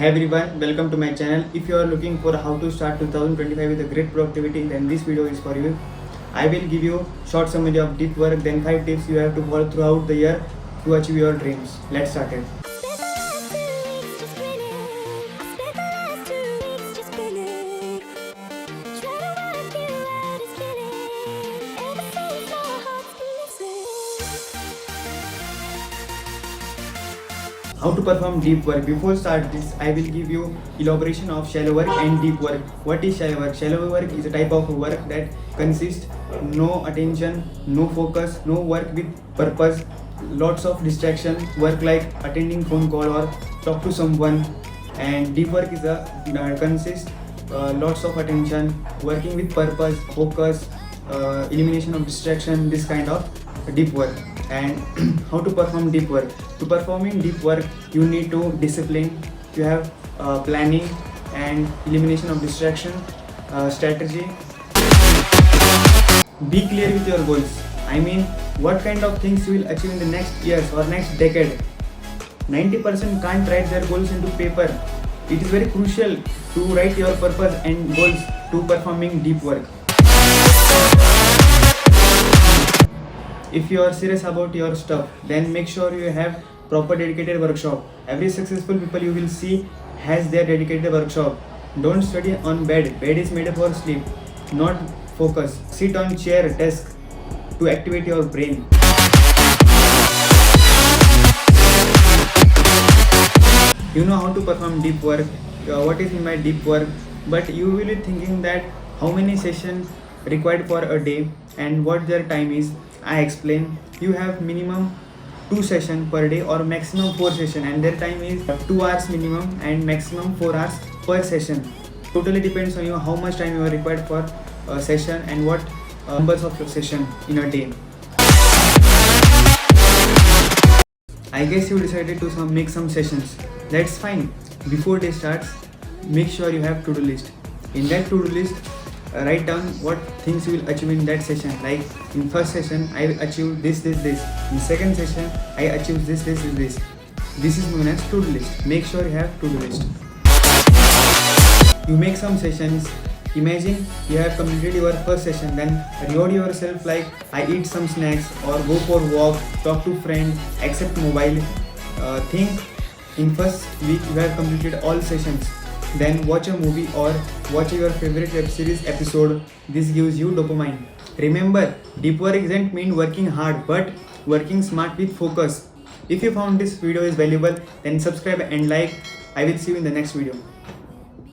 Hey everyone, welcome to my channel. If you are looking for how to start 2025 with a great productivity, then this video is for you. I will give you short summary of deep work, then 5 tips you have to follow throughout the year to achieve your dreams. Let's start it. How to perform deep work. Before start this, I will give you elaboration of shallow work and deep work. What is shallow work? Shallow work is a type of work that consists no attention, no focus, no work with purpose, lots of distraction, work like attending phone call or talk to someone. And deep work is a consists lots of attention, working with purpose, focus, elimination of distraction, this kind of deep work. And how to perform deep work. To performing deep work, you need to discipline, you have planning and elimination of distraction, strategy. Be clear with your goals. I mean, what kind of things you will achieve in the next years or next decade. 90% can't write their goals into paper. It is very crucial to write your purpose and goals to performing deep work. If you are serious about your stuff, then make sure you have proper dedicated workshop. Every successful people you will see has their dedicated workshop. Don't study on bed. Bed is made for sleep, not focus. Sit on chair, desk to activate your brain. You know how to perform deep work. What is in my deep work? But you will be thinking that how many sessions required for a day and what their time is. I explain. You have minimum 2 sessions per day or maximum 4 sessions, and their time is 2 hours minimum and maximum 4 hours per session. Totally depends on you how much time you are required for a session and what numbers of your session in a day. I guess you decided to make some sessions. That's fine. Before day starts, make sure you have to-do list. In that to-do list, write down what things you will achieve in that session. Like in first session, I will achieve this. In second session, I achieve this. This is known as to-do list. Make sure you have to-do list. You make some sessions. Imagine you have completed your first session, then reward yourself like I eat some snacks or go for walk, talk to friend, accept mobile. Think in first week you have completed all sessions. Then watch a movie or watch your favorite web series episode. This gives you dopamine. Remember, deep work doesn't mean working hard, but working smart with focus. If you found this video is valuable, then subscribe and like. I will see you in the next video.